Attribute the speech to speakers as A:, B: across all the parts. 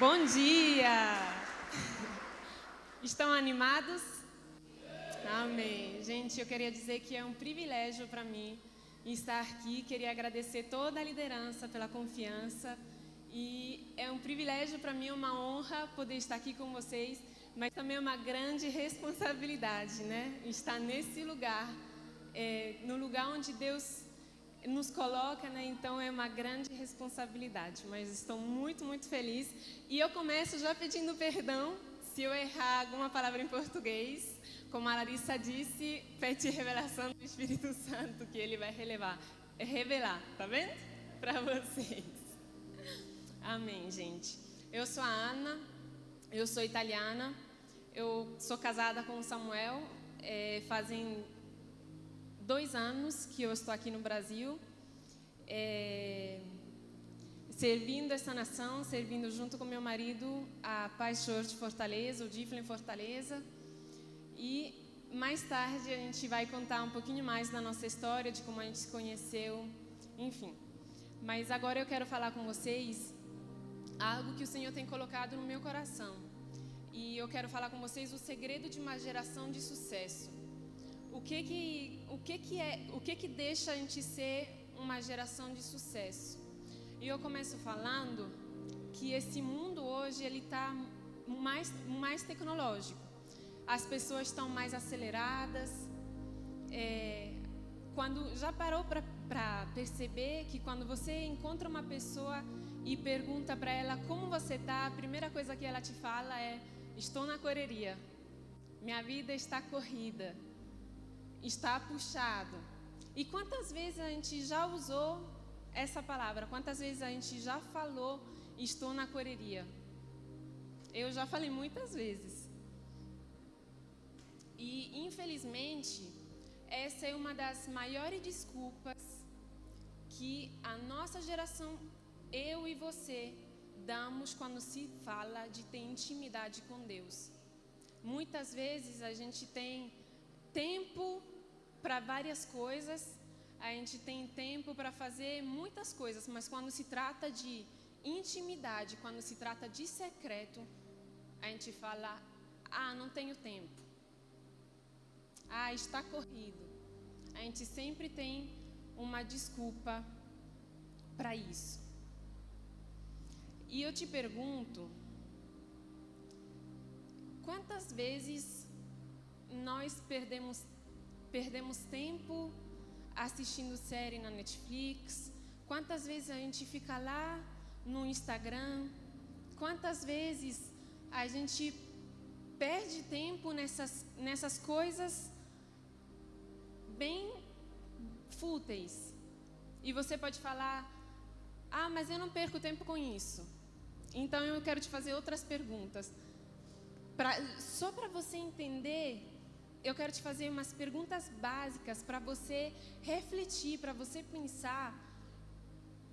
A: Bom dia! Estão animados? Amém. Gente, eu queria dizer que é um privilégio para mim estar aqui. Queria agradecer toda a liderança pela confiança. E é um privilégio para mim, uma honra poder estar aqui com vocês, mas também é uma grande responsabilidade, né? Estar nesse lugar, no lugar onde Deus nos coloca, né? Então é uma grande responsabilidade, mas estou muito, muito feliz. E eu começo já pedindo perdão se eu errar alguma palavra em português. Como a Larissa disse, pede revelação do Espírito Santo, que Ele vai revelar, tá vendo? Para vocês. Amém, gente. Eu sou a Ana, eu sou italiana, eu sou casada com o Samuel, fazem 2 anos que eu estou aqui no Brasil, servindo essa nação, servindo junto com meu marido a Paz Church Fortaleza, o Difflin Fortaleza. E mais tarde a gente vai contar um pouquinho mais da nossa história, de como a gente se conheceu, enfim. Mas agora eu quero falar com vocês algo que o Senhor tem colocado no meu coração. E eu quero falar com vocês o segredo de uma geração de sucesso. O que deixa a gente ser uma geração de sucesso? E eu começo falando que esse mundo hoje ele está mais tecnológico. As pessoas estão mais aceleradas. Quando já parou para perceber que quando você encontra uma pessoa e pergunta para ela como você está, a primeira coisa que ela te fala é: estou na correria, minha vida está corrida, está puxado. E quantas vezes a gente já usou essa palavra? Quantas vezes a gente já falou estou na correria? Eu já falei muitas vezes. E infelizmente essa é uma das maiores desculpas que a nossa geração, eu e você, damos quando se fala de ter intimidade com Deus. Muitas vezes a gente tem tempo para várias coisas, a gente tem tempo para fazer muitas coisas, mas quando se trata de intimidade, quando se trata de secreto, a gente fala: não tenho tempo. Está corrido. A gente sempre tem uma desculpa para isso. E eu te pergunto, quantas vezes nós perdemos tempo assistindo série na Netflix? Quantas vezes a gente fica lá no Instagram? Quantas vezes a gente perde tempo nessas coisas bem fúteis? E você pode falar: mas eu não perco tempo com isso. Então eu quero te fazer outras perguntas. Só para você entender, eu quero te fazer umas perguntas básicas para você refletir, para você pensar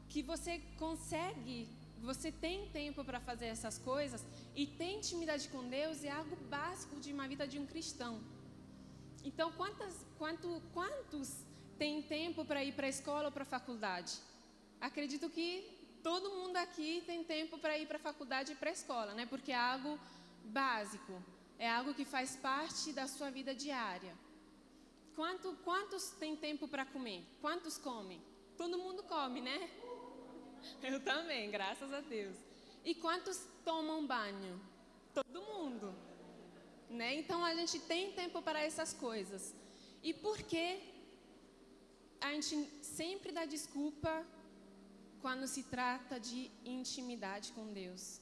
A: que você consegue, você tem tempo para fazer essas coisas, e ter intimidade com Deus é algo básico de uma vida de um cristão. Então, quantos têm tempo para ir para a escola ou para a faculdade? Acredito que todo mundo aqui tem tempo para ir para a faculdade e para a escola, né? Porque é algo básico, é algo que faz parte da sua vida diária. Quantos têm tempo para comer? Quantos comem? Todo mundo come, né? Eu também, graças a Deus. E quantos tomam banho? Todo mundo, né? Então a gente tem tempo para essas coisas. E por que a gente sempre dá desculpa quando se trata de intimidade com Deus?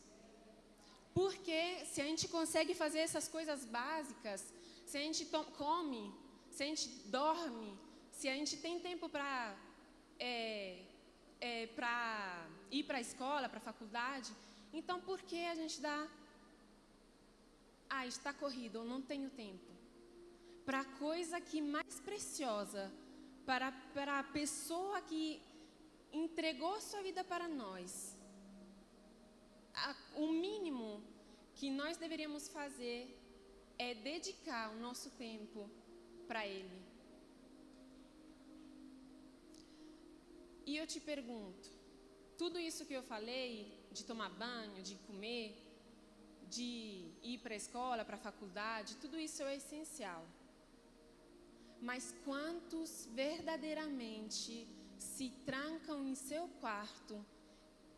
A: Porque se a gente consegue fazer essas coisas básicas, se a gente come, se a gente dorme, se a gente tem tempo para ir para a escola, para a faculdade, então por que a gente dá: está corrido, eu não tenho tempo? Para a coisa que mais preciosa, para a pessoa que entregou sua vida para nós. O mínimo que nós deveríamos fazer é dedicar o nosso tempo para Ele. E eu te pergunto, tudo isso que eu falei, de tomar banho, de comer, de ir para a escola, para a faculdade, tudo isso é essencial. Mas quantos verdadeiramente se trancam em seu quarto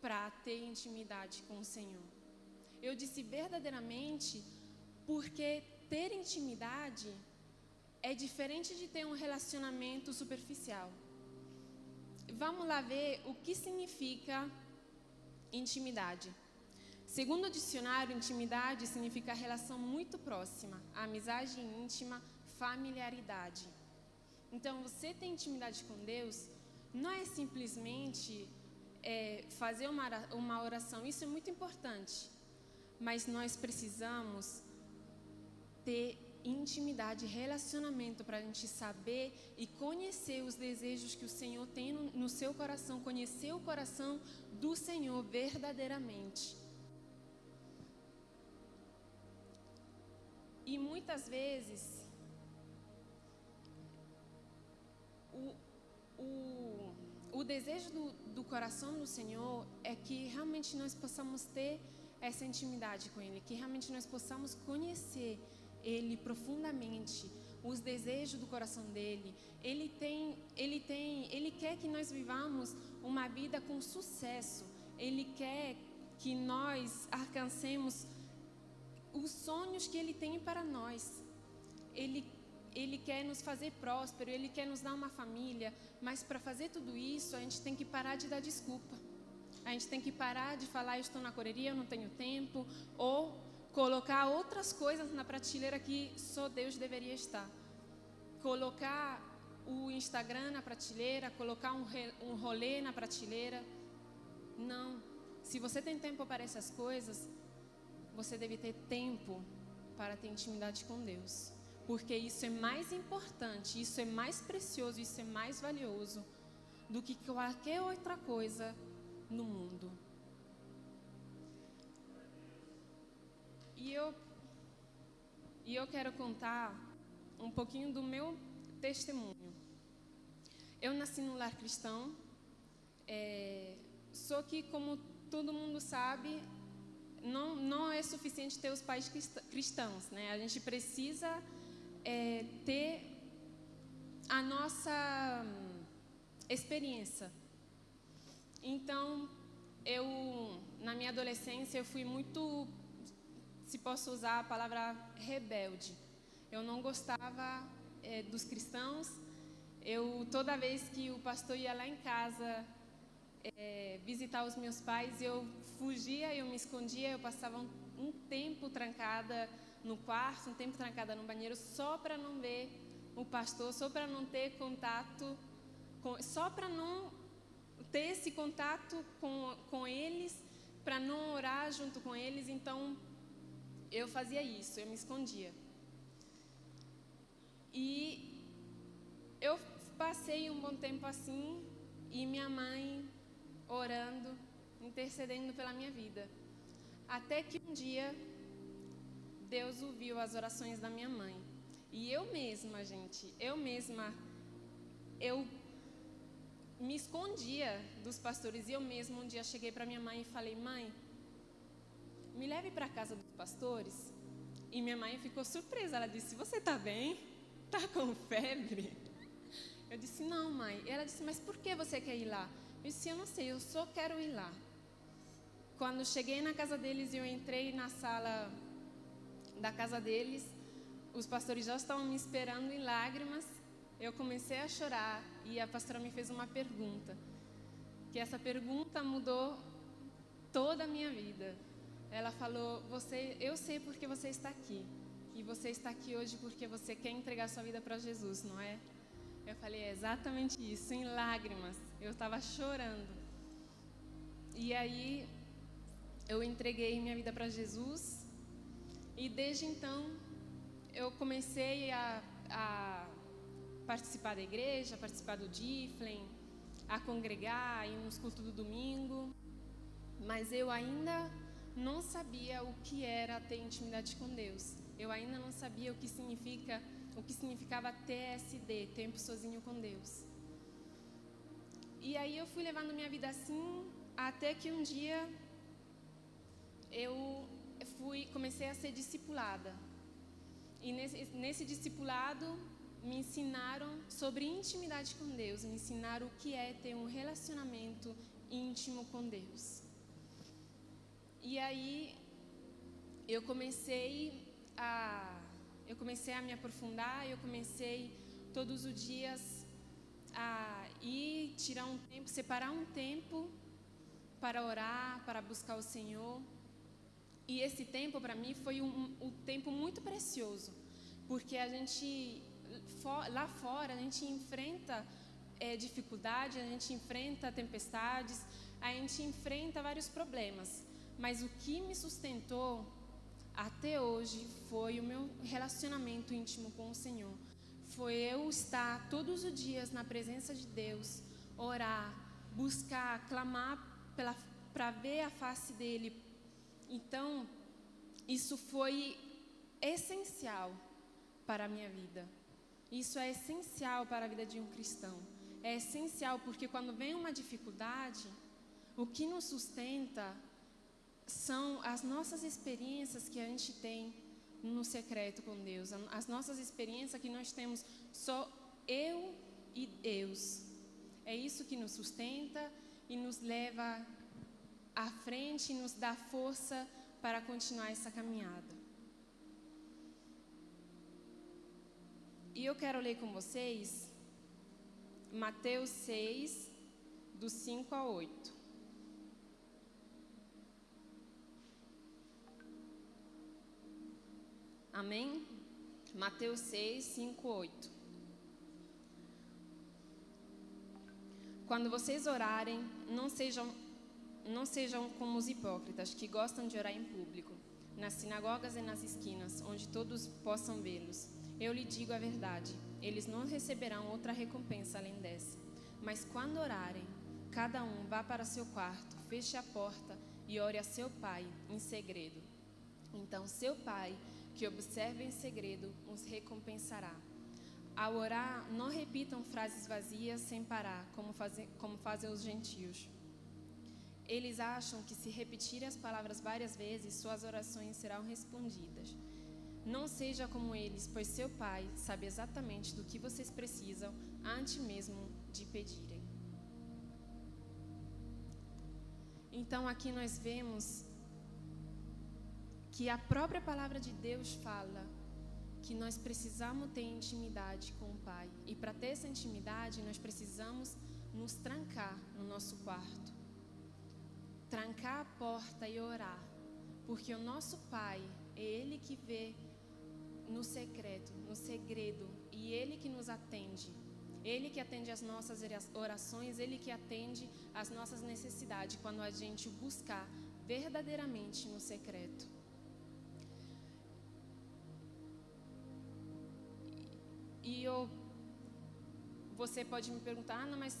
A: para ter intimidade com o Senhor? Eu disse verdadeiramente porque ter intimidade é diferente de ter um relacionamento superficial. Vamos lá ver o que significa intimidade. Segundo o dicionário, intimidade significa relação muito próxima, amizade íntima, familiaridade. Então, você ter intimidade com Deus não é simplesmente fazer uma oração, isso é muito importante, mas nós precisamos ter intimidade, relacionamento, para a gente saber e conhecer os desejos que o Senhor tem no seu coração, conhecer o coração do Senhor verdadeiramente. E muitas vezes o desejo do coração do Senhor é que realmente nós possamos ter essa intimidade com Ele, que realmente nós possamos conhecer Ele profundamente, os desejos do coração dele. Ele quer que nós vivamos uma vida com sucesso. Ele quer que nós alcancemos os sonhos que Ele tem para nós. Ele quer nos fazer próspero, Ele quer nos dar uma família, mas para fazer tudo isso, a gente tem que parar de dar desculpa. A gente tem que parar de falar, eu estou na correria, eu não tenho tempo, ou colocar outras coisas na prateleira que só Deus deveria estar. Colocar o Instagram na prateleira, colocar um rolê na prateleira. Não. Se você tem tempo para essas coisas, você deve ter tempo para ter intimidade com Deus. Porque isso é mais importante, isso é mais precioso, isso é mais valioso do que qualquer outra coisa no mundo. E eu quero contar um pouquinho do meu testemunho. Eu nasci num lar cristão, só que, como todo mundo sabe, não é suficiente ter os pais cristãos, né? A gente precisa ter a nossa experiência. Então, na minha adolescência, eu fui muito, se posso usar a palavra, rebelde. Eu não gostava dos cristãos. Toda vez que o pastor ia lá em casa visitar os meus pais, eu fugia, eu me escondia, eu passava um tempo trancada no quarto, um tempo trancada no banheiro, só para não ver o pastor, só para não ter contato, só para não ter esse contato com eles, para não orar junto com eles. Então, eu fazia isso, eu me escondia. E eu passei um bom tempo assim, e minha mãe orando, intercedendo pela minha vida. Até que um dia, Deus ouviu as orações da minha mãe. E eu mesma, eu me escondia dos pastores. E eu mesma um dia cheguei para minha mãe e falei: mãe, me leve para a casa dos pastores. E minha mãe ficou surpresa. Ela disse: você está bem? Está com febre? Eu disse: não, mãe. Ela disse: mas por que você quer ir lá? Eu disse: eu não sei, eu só quero ir lá. Quando cheguei na casa deles e eu entrei na sala da casa deles, os pastores já estavam me esperando em lágrimas. Eu comecei a chorar e a pastora me fez uma pergunta, que essa pergunta mudou toda a minha vida. Ela falou: eu sei porque você está aqui, e você está aqui hoje porque você quer entregar sua vida para Jesus, não é? Eu falei: é exatamente isso, em lágrimas. Eu estava chorando. E aí eu entreguei minha vida para Jesus, e desde então eu comecei a participar da igreja, a participar do Diflem, a congregar, a ir nos cultos do domingo, mas eu ainda não sabia o que era ter intimidade com Deus. Eu ainda não sabia o que significava TSD, tempo sozinho com Deus. E aí eu fui levando minha vida assim, Até que um dia eu comecei a ser discipulada. E nesse discipulado me ensinaram sobre intimidade com Deus, me ensinaram o que é ter um relacionamento íntimo com Deus. E aí eu comecei a me aprofundar, eu comecei todos os dias a ir, tirar um tempo, separar um tempo para orar, para buscar o Senhor. E esse tempo para mim foi um tempo muito precioso, porque a gente lá fora a gente enfrenta dificuldade, a gente enfrenta tempestades, a gente enfrenta vários problemas, mas o que me sustentou até hoje foi o meu relacionamento íntimo com o Senhor. Foi eu estar todos os dias na presença de Deus, orar, buscar, clamar para ver a face dEle. Então, isso foi essencial para a minha vida. Isso é essencial para a vida de um cristão. É essencial porque quando vem uma dificuldade, o que nos sustenta são as nossas experiências que a gente tem no secreto com Deus. As nossas experiências que nós temos só eu e Deus. É isso que nos sustenta e nos leva à frente e nos dá força para continuar essa caminhada. E eu quero ler com vocês Mateus 6, do 5 a 8. Amém? Mateus 6, 5, 8. Quando vocês orarem, não sejam como os hipócritas, que gostam de orar em público, nas sinagogas e nas esquinas, onde todos possam vê-los. Eu lhe digo a verdade, eles não receberão outra recompensa além dessa. Mas quando orarem, cada um vá para seu quarto, feche a porta e ore a seu pai em segredo. Então seu pai, que observa em segredo, os recompensará. Ao orar, não repitam frases vazias sem parar, como fazem os gentios. Eles acham que se repetirem as palavras várias vezes, suas orações serão respondidas. Não seja como eles, pois seu pai sabe exatamente do que vocês precisam antes mesmo de pedirem. Então aqui nós vemos que a própria palavra de Deus fala que nós precisamos ter intimidade com o Pai. E para ter essa intimidade, nós precisamos nos trancar no nosso quarto. Trancar a porta e orar. Porque o nosso Pai, é Ele que vê no secreto, no segredo. E Ele que nos atende. Ele que atende as nossas orações, Ele que atende as nossas necessidades quando a gente buscar verdadeiramente no secreto. E você pode me perguntar, não, mas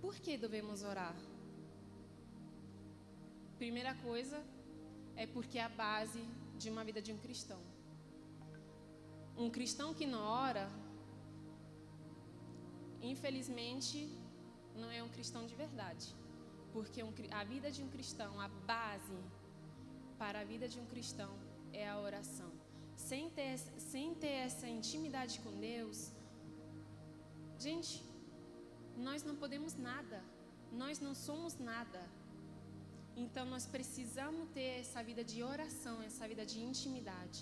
A: por que devemos orar? Primeira coisa é porque é a base de uma vida de um cristão. Um cristão que não ora, infelizmente, não é um cristão de verdade. Porque a vida de um cristão, a base para a vida de um cristão é a oração. Sem ter essa intimidade com Deus, gente, nós não podemos nada. Nós não somos nada. Então, nós precisamos ter essa vida de oração, essa vida de intimidade.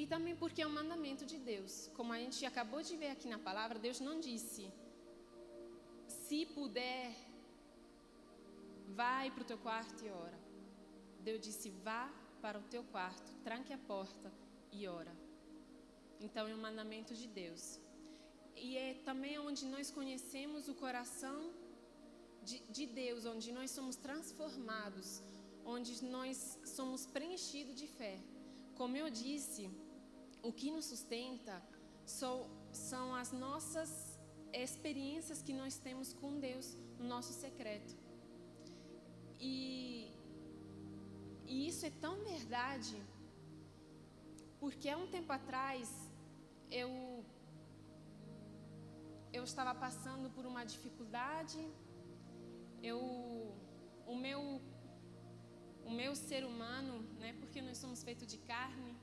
A: E também porque é um mandamento de Deus. Como a gente acabou de ver aqui na palavra, Deus não disse, se puder, vai para o teu quarto e ora. Deus disse, vá para o teu quarto, tranque a porta e ora. Então é um mandamento de Deus. E é também onde nós conhecemos o coração de Deus, onde nós somos transformados, onde nós somos preenchidos de fé. Como eu disse, o que nos sustenta são as nossas experiências que nós temos com Deus no nosso secreto. E isso é tão verdade, porque há um tempo atrás eu estava passando por uma dificuldade o meu ser humano, né, porque nós somos feitos de carne,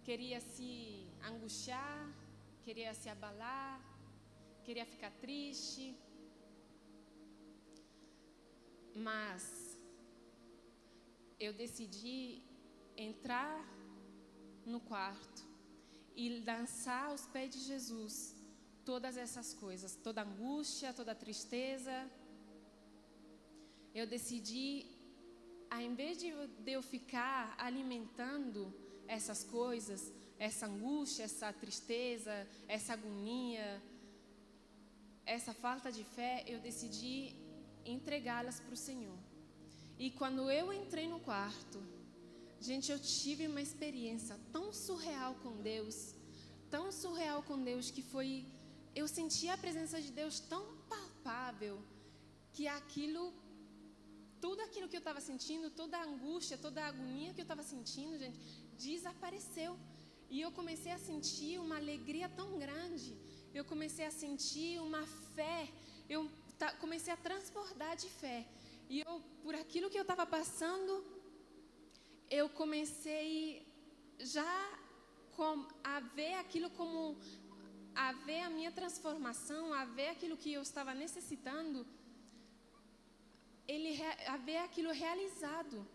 A: queria se angustiar, queria se abalar, queria ficar triste. Mas eu decidi entrar no quarto e lançar aos pés de Jesus todas essas coisas, toda angústia, toda tristeza. Eu decidi, ao invés de eu ficar alimentando essas coisas, essa angústia, essa tristeza, essa agonia, essa falta de fé, eu decidi entregá-las para o Senhor. E quando eu entrei no quarto, gente, eu tive uma experiência tão surreal com Deus, que foi, eu senti a presença de Deus tão palpável, que tudo aquilo que eu estava sentindo, toda a angústia, toda a agonia que eu estava sentindo, gente, desapareceu. E eu comecei a sentir uma alegria tão grande, eu comecei a sentir uma fé, eu comecei a transbordar de fé. E eu, por aquilo que eu estava passando, eu comecei já a ver aquilo como, a ver a minha transformação, a ver aquilo que eu estava necessitando, a ver aquilo realizado.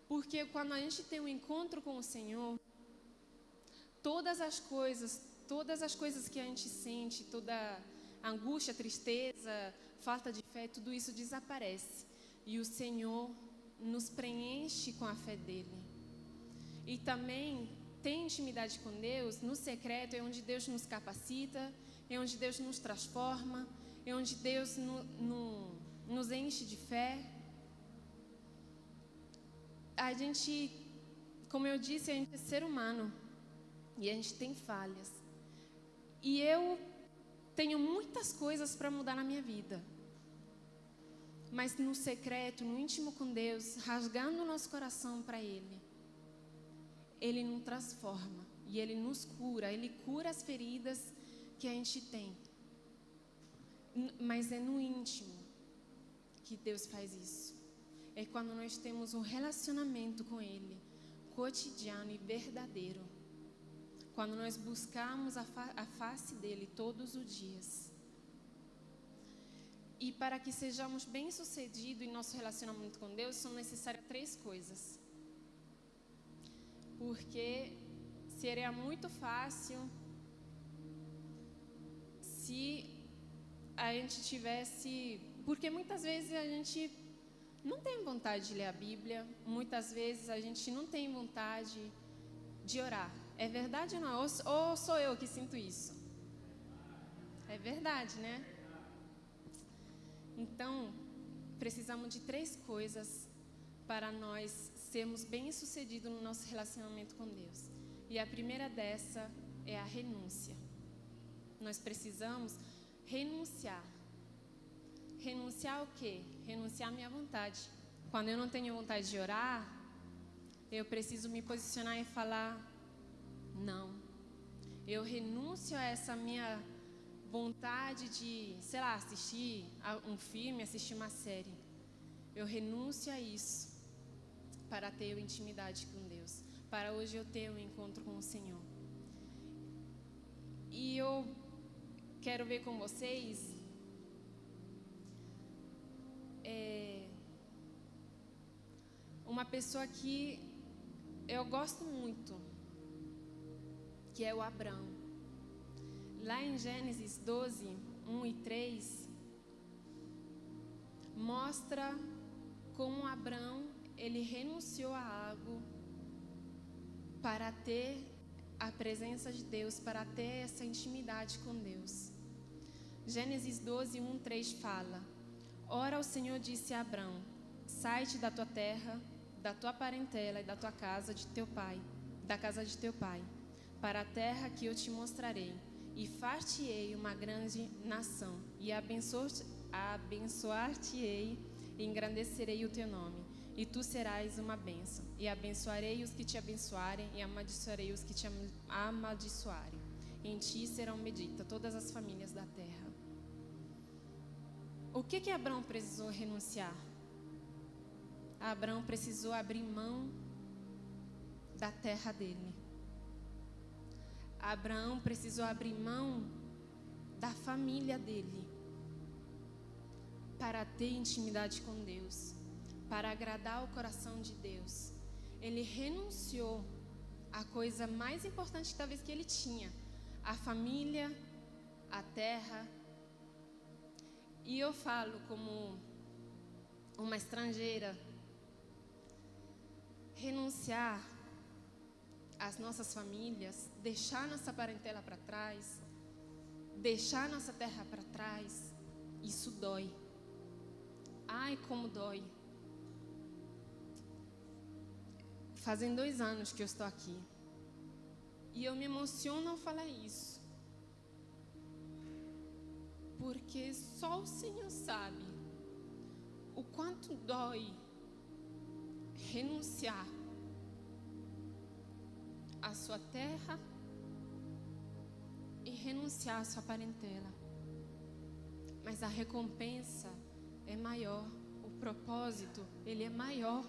A: Porque quando a gente tem um encontro com o Senhor, todas as coisas que a gente sente, toda angústia, tristeza, falta de fé, tudo isso desaparece. E o Senhor nos preenche com a fé dele. E também ter intimidade com Deus, no secreto, é onde Deus nos capacita, é onde Deus nos transforma, é onde Deus nos enche de fé. A gente, como eu disse, a gente é ser humano e a gente tem falhas. E eu tenho muitas coisas para mudar na minha vida. Mas no secreto, no íntimo com Deus, rasgando o nosso coração para Ele nos transforma e Ele nos cura. Ele cura as feridas que a gente tem. Mas é no íntimo que Deus faz isso. É quando nós temos um relacionamento com Ele, cotidiano e verdadeiro. Quando nós buscamos a face dEle todos os dias. E para que sejamos bem-sucedidos em nosso relacionamento com Deus, são necessárias 3 coisas. Porque seria muito fácil se a gente tivesse... Porque muitas vezes a gente não tem vontade de ler a Bíblia, muitas vezes a gente não tem vontade de orar. É verdade ou não? Ou sou eu que sinto isso? É verdade, né? Então, precisamos de 3 coisas para nós sermos bem-sucedidos no nosso relacionamento com Deus. E a primeira dessa é a renúncia. Nós precisamos renunciar. Renunciar ao quê? Renunciar à minha vontade. Quando eu não tenho vontade de orar, eu preciso me posicionar e falar: não. Eu renuncio a essa minha vontade de, sei lá, assistir um filme, assistir uma série. Eu renuncio a isso para ter intimidade com Deus. Para hoje eu ter um encontro com o Senhor. E eu quero ver com vocês uma pessoa que eu gosto muito, que é o Abraão. Lá em Gênesis 12, 1 e 3, mostra como Abraão, ele renunciou a algo para ter a presença de Deus, para ter essa intimidade com Deus. Gênesis 12, 1, 3 fala: Ora, o Senhor disse a Abraão: sai-te da tua terra, da tua parentela e da tua casa de teu pai, da casa de teu pai, para a terra que eu te mostrarei, e far-te-ei uma grande nação, e abençoar-te-ei e engrandecerei o teu nome, e tu serás uma bênção, e abençoarei os que te abençoarem, e amaldiçoarei os que te amaldiçoarem. Em ti serão benditas todas as famílias da terra. O que Abraão precisou renunciar? Abraão precisou abrir mão da terra dele. Abraão precisou abrir mão da família dele para ter intimidade com Deus, para agradar o coração de Deus. Ele renunciou à coisa mais importante talvez que ele tinha, a família, a terra. E eu falo como uma estrangeira, renunciar às nossas famílias, deixar nossa parentela para trás, deixar nossa terra para trás, isso dói. Ai, como dói. Fazem 2 anos que eu estou aqui. E eu me emociono ao falar isso. Porque só o Senhor sabe o quanto dói renunciar à sua terra e renunciar à sua parentela. Mas a recompensa é maior, o propósito, ele é maior.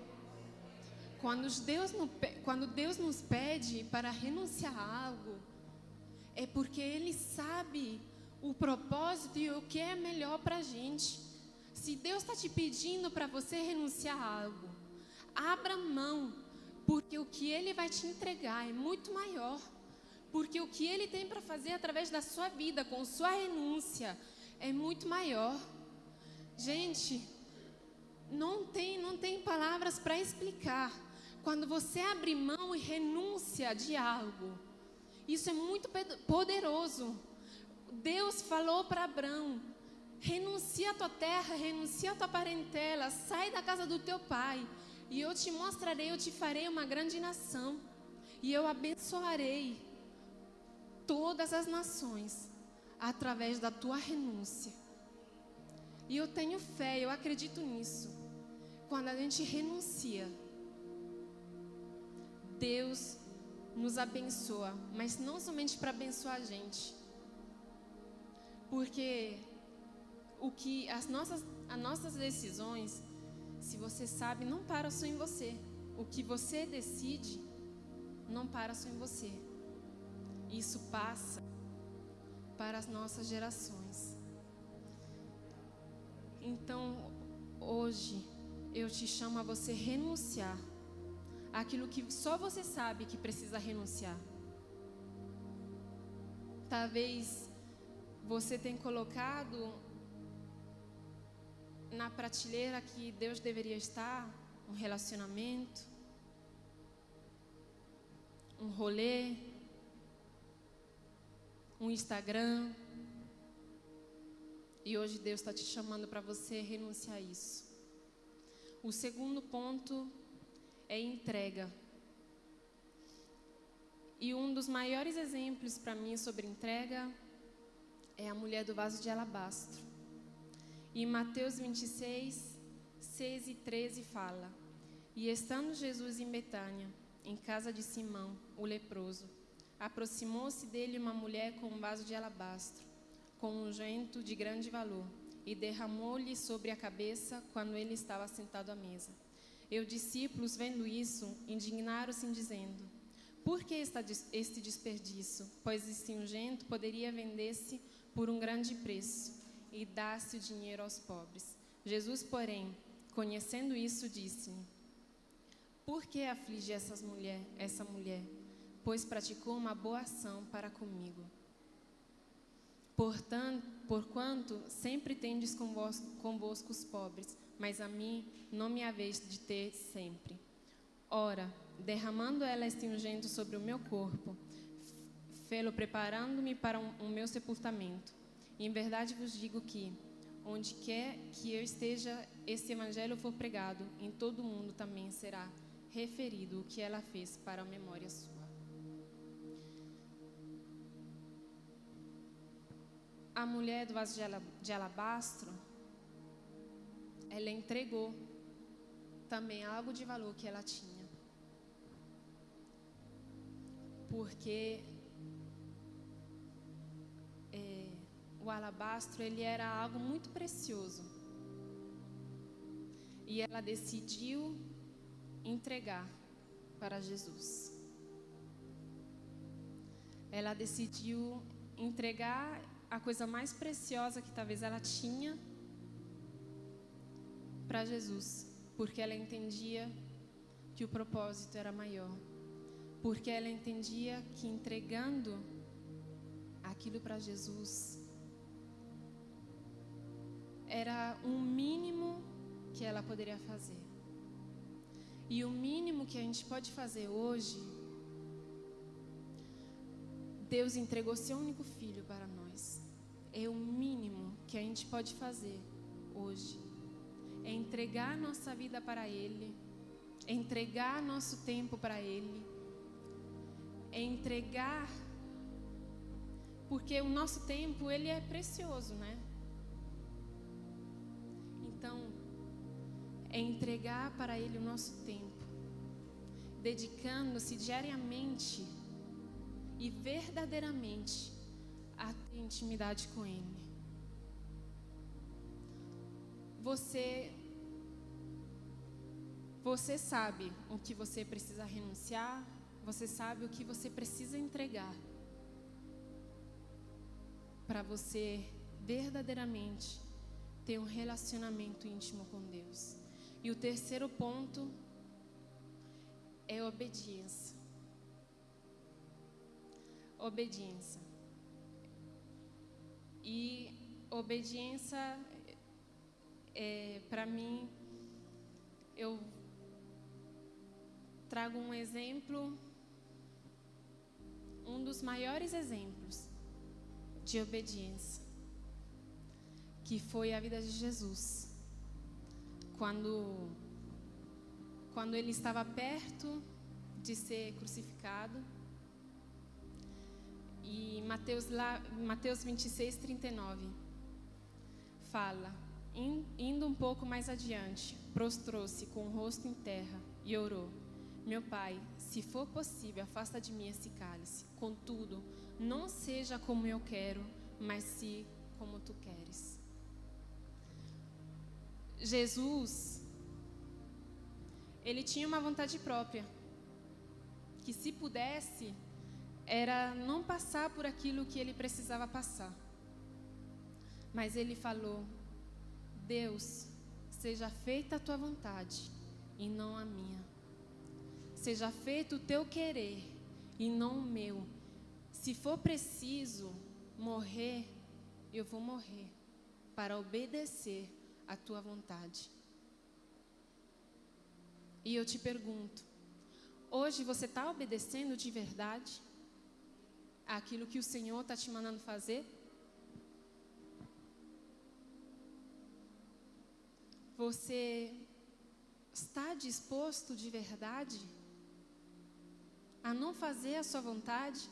A: Quando Deus nos pede para renunciar a algo, é porque Ele sabe o propósito e o que é melhor para a gente. Se Deus está te pedindo para você renunciar a algo, abra mão, porque o que Ele vai te entregar é muito maior. Porque o que Ele tem para fazer através da sua vida, com sua renúncia, é muito maior. Gente, não tem palavras para explicar. Quando você abre mão e renúncia de algo, isso é muito poderoso. Deus falou para Abraão: renuncia a tua terra, renuncia a tua parentela, sai da casa do teu pai, e eu te mostrarei, eu te farei uma grande nação, e eu abençoarei todas as nações através da tua renúncia. E eu tenho fé, eu acredito nisso. Quando a gente renuncia, Deus nos abençoa, mas não somente para abençoar a gente. Porque as nossas decisões, se você sabe, não param só em você. O que você decide não para só em você. Isso passa para as nossas gerações. Então, hoje, eu te chamo a você renunciar àquilo que só você sabe que precisa renunciar. Talvez você tenha colocado na prateleira que Deus deveria estar um relacionamento, um rolê, um Instagram. E hoje Deus está te chamando para você renunciar a isso. O segundo ponto é entrega. E um dos maiores exemplos para mim sobre entrega é a mulher do vaso de alabastro. E Mateus 26, 6 e 13 fala: E estando Jesus em Betânia, em casa de Simão, o leproso, aproximou-se dele uma mulher com um vaso de alabastro, com um unguento de grande valor, e derramou-lhe sobre a cabeça quando ele estava sentado à mesa. E os discípulos, vendo isso, indignaram-se, dizendo: Por que este desperdício? Pois este unguento poderia vender-se por um grande preço e dar-se o dinheiro aos pobres. Jesus, porém, conhecendo isso, disse-lhe: Por que aflige essa mulher? Pois praticou uma boa ação para comigo. Porquanto sempre tendes convosco os pobres, mas a mim não me haveis de ter sempre. Ora, derramando ela este unguento sobre o meu corpo, fê-lo preparando-me para o meu sepultamento. E em verdade vos digo que, onde quer que eu esteja, este evangelho for pregado, em todo o mundo também será referido o que ela fez para a memória sua. A mulher do vaso de alabastro, ela entregou também algo de valor que ela tinha. Porque o alabastro, ele era algo muito precioso. e ela decidiu entregar para Jesus. Ela decidiu entregar a coisa mais preciosa que talvez ela tinha para Jesus, porque ela entendia que o propósito era maior, porque ela entendia que entregando aquilo para Jesus era o mínimo que ela poderia fazer. E o mínimo que a gente pode fazer hoje, Deus entregou seu único filho para nós. É o mínimo que a gente pode fazer hoje. É entregar nossa vida para Ele, é entregar nosso tempo para Ele, é entregar, porque o nosso tempo, ele é precioso, né? Então, é entregar para Ele o nosso tempo, dedicando-se diariamente e verdadeiramente a ter intimidade com Ele. Você sabe o que você precisa renunciar, você sabe o que você precisa entregar para você verdadeiramente ter um relacionamento íntimo com Deus. E o terceiro ponto é obediência. Obediência. E obediência, para mim, eu trago um exemplo, um dos maiores exemplos de obediência, que foi a vida de Jesus. Quando ele estava perto de ser crucificado, e Mateus 26, 39, fala, indo um pouco mais adiante, prostrou-se com o rosto em terra e orou: meu Pai, se for possível, afasta de mim esse cálice. Contudo, não seja como eu quero, mas sim como tu queres. Jesus, ele tinha uma vontade própria, que se pudesse, era não passar por aquilo que ele precisava passar. Mas ele falou: Deus, seja feita a tua vontade e não a minha. Seja feito o teu querer e não o meu. Se for preciso morrer, eu vou morrer para obedecer a tua vontade. E eu te pergunto, hoje você está obedecendo de verdade aquilo que o Senhor está te mandando fazer? Você está disposto de verdade a não fazer a sua vontade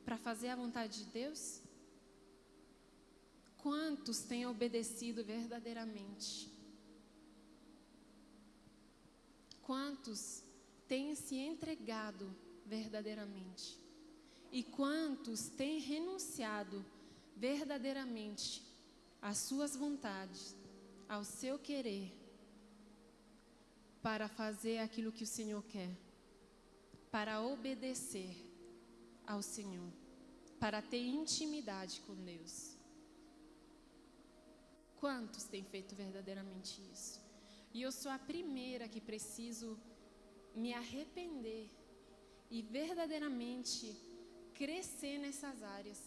A: para fazer a vontade de Deus? Quantos têm obedecido verdadeiramente? Quantos têm se entregado verdadeiramente? E quantos têm renunciado verdadeiramente às suas vontades, ao seu querer, para fazer aquilo que o Senhor quer, para obedecer ao Senhor, para ter intimidade com Deus? Quantos têm feito verdadeiramente isso? E eu sou a primeira que preciso me arrepender e verdadeiramente crescer nessas áreas.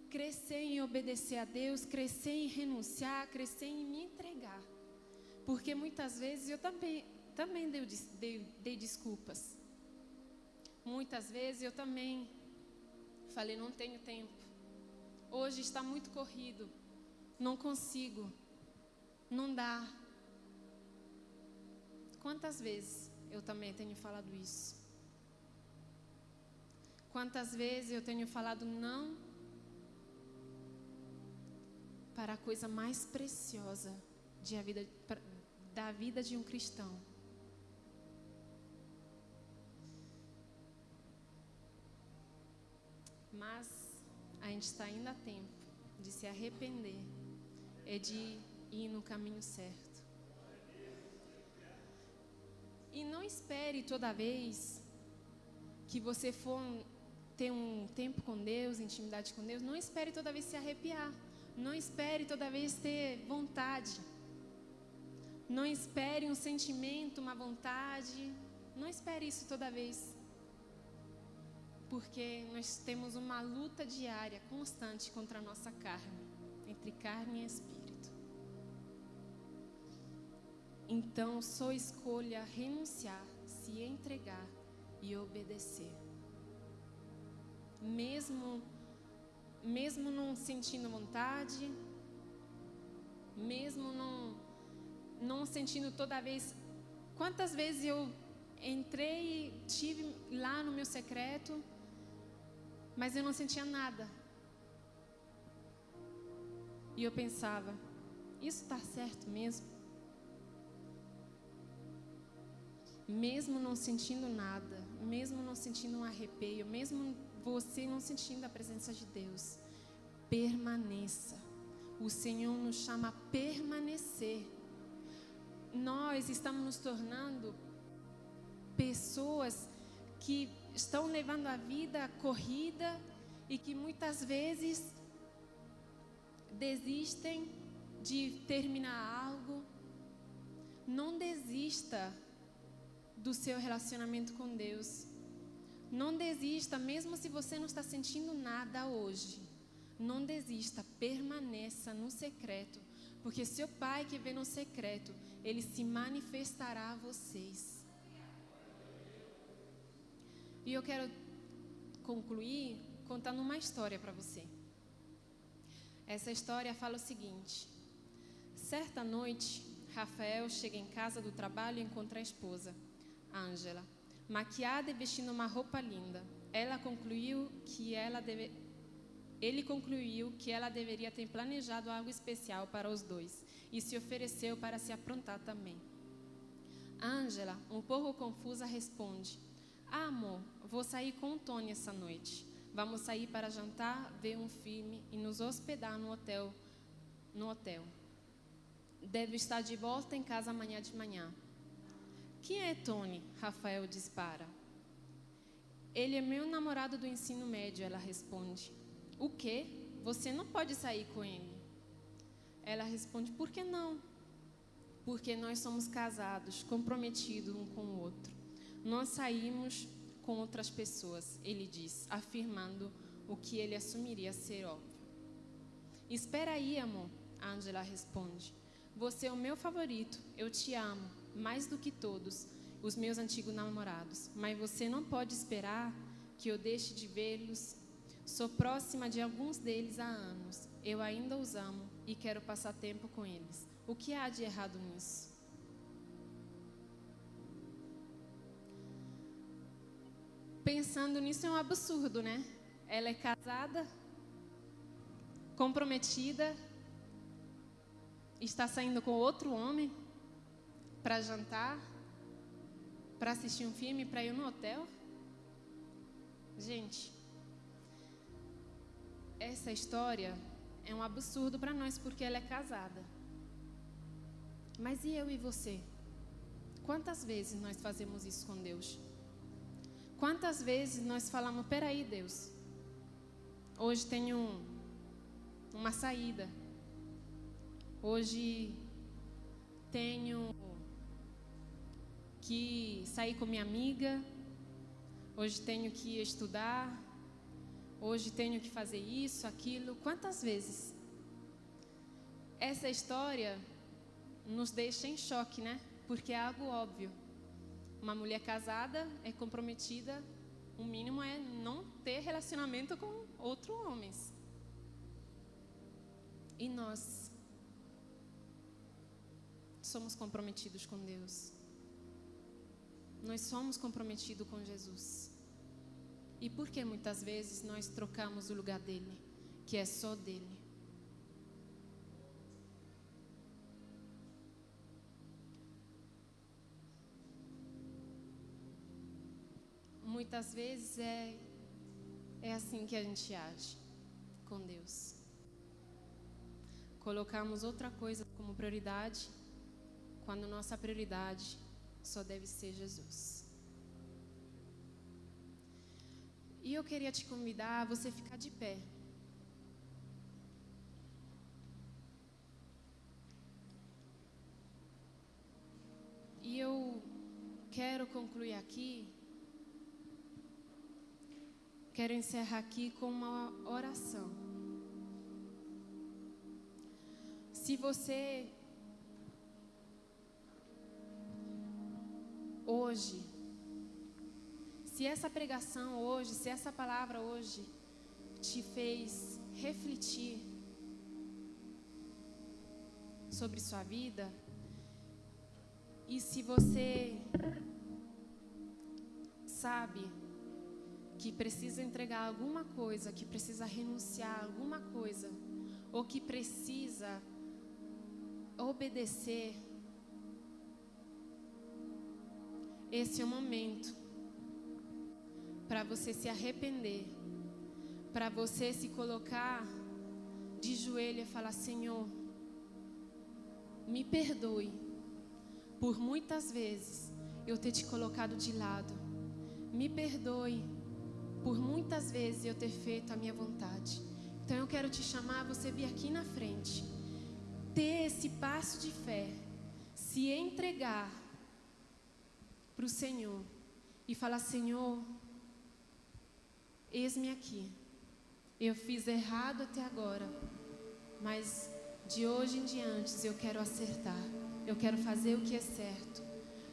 A: Crescer em obedecer a Deus, crescer em renunciar, crescer em me entregar. Porque muitas vezes eu também dei desculpas. Muitas vezes eu também falei: não tenho tempo. Hoje está muito corrido. Não consigo. Não dá. Quantas vezes eu também tenho falado isso? Quantas vezes eu tenho falado não para a coisa mais preciosa da vida de um cristão? Mas a gente está ainda a tempo de se arrepender, é de ir no caminho certo. espere toda vez que você for ter um tempo com Deus, intimidade com Deus, não espere toda vez se arrepiar. Não espere toda vez ter vontade. Não espere um sentimento, uma vontade. Não espere isso toda vez. Porque nós temos uma luta diária, constante contra a nossa carne, entre carne e espírito. Então, só escolha renunciar, se entregar e obedecer. Mesmo não sentindo vontade, mesmo não sentindo toda vez. Quantas vezes eu entrei, tive lá no meu secreto, mas eu não sentia nada. E eu pensava, isso está certo mesmo? Mesmo não sentindo nada, mesmo não sentindo um arrepio, mesmo você não sentindo a presença de Deus, permaneça. O Senhor nos chama a permanecer. Nós estamos nos tornando pessoas que estão levando a vida corrida e que muitas vezes desistem de terminar algo. Não desista do seu relacionamento com Deus. Não desista, mesmo se você não está sentindo nada hoje. Não desista, permaneça no secreto, porque seu Pai que vê no secreto, Ele se manifestará a vocês. E eu quero concluir contando uma história para você. Essa história fala o seguinte: certa noite, Rafael chega em casa do trabalho e encontra a esposa, Ângela, maquiada e vestindo uma roupa linda. Ele concluiu que ela deveria ter planejado algo especial para os dois e se ofereceu para se aprontar também. Ângela, um pouco confusa, responde: amor, vou sair com o Tony essa noite. Vamos sair para jantar, ver um filme e nos hospedar no hotel. Devo estar de volta em casa amanhã de manhã. Quem é Tony? Rafael dispara. Ele é meu namorado do ensino médio, ela responde. O quê? Você não pode sair com ele. Ela responde, por que não? Porque nós somos casados, comprometidos um com o outro. Nós saímos com outras pessoas, ele diz, afirmando o que ele assumiria ser óbvio. Espera aí, amor, Ângela responde. Você é o meu favorito, eu te amo, mais do que todos os meus antigos namorados. Mas você não pode esperar que eu deixe de vê-los. Sou próxima de alguns deles há anos. Eu ainda os amo e quero passar tempo com eles. O que há de errado nisso? Pensando nisso é um absurdo, né? Ela é casada, comprometida, está saindo com outro homem para jantar, para assistir um filme, para ir no hotel. Gente, essa história é um absurdo para nós porque ela é casada. Mas e eu e você? Quantas vezes nós fazemos isso com Deus? Quantas vezes nós falamos, peraí, Deus, hoje tenho uma saída. Hoje tenho que sair com minha amiga. Hoje tenho que estudar. Hoje tenho que fazer isso, aquilo. Quantas vezes? Essa história nos deixa em choque, né? Porque é algo óbvio. Uma mulher casada é comprometida, o mínimo é não ter relacionamento com outros homens. E nós somos comprometidos com Deus. Nós somos comprometidos com Jesus. E por que muitas vezes nós trocamos o lugar dele, que é só dele? Muitas vezes é assim que a gente age com Deus. Colocamos outra coisa como prioridade, quando nossa prioridade só deve ser Jesus. E eu queria te convidar a você ficar de pé. E eu quero concluir aqui, quero encerrar aqui com uma oração. Se você hoje, se essa pregação hoje, se essa palavra hoje te fez refletir sobre sua vida, e se você sabe que precisa entregar alguma coisa, que precisa renunciar a alguma coisa, ou que precisa obedecer, esse é o momento para você se arrepender, para você se colocar de joelho e falar: Senhor, me perdoe por muitas vezes eu ter te colocado de lado. Me perdoe por muitas vezes eu ter feito a minha vontade. Então eu quero te chamar a você vir aqui na frente, ter esse passo de fé, se entregar para o Senhor e falar: Senhor, eis-me aqui. Eu fiz errado até agora, mas de hoje em diante eu quero acertar. Eu quero fazer o que é certo.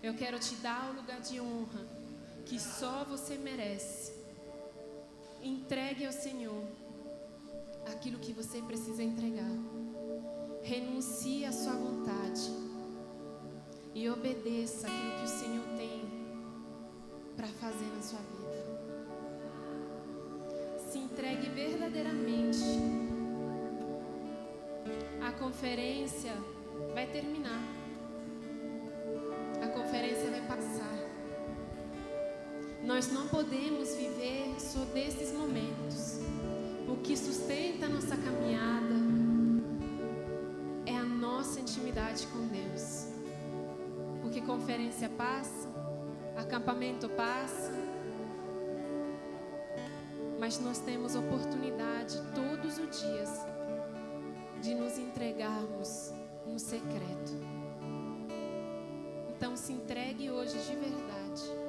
A: Eu quero te dar o lugar de honra que só você merece. Entregue ao Senhor aquilo que você precisa entregar. Renuncie à sua vontade e obedeça aquilo que o Senhor tem para fazer na sua vida. Se entregue verdadeiramente. A conferência vai terminar. A conferência vai passar. Nós não podemos viver só desses momentos. O que sustenta a nossa caminhada é a nossa intimidade com Deus. Porque conferência passa, acampamento passa, mas nós temos oportunidade todos os dias de nos entregarmos no secreto. Então se entregue hoje de verdade.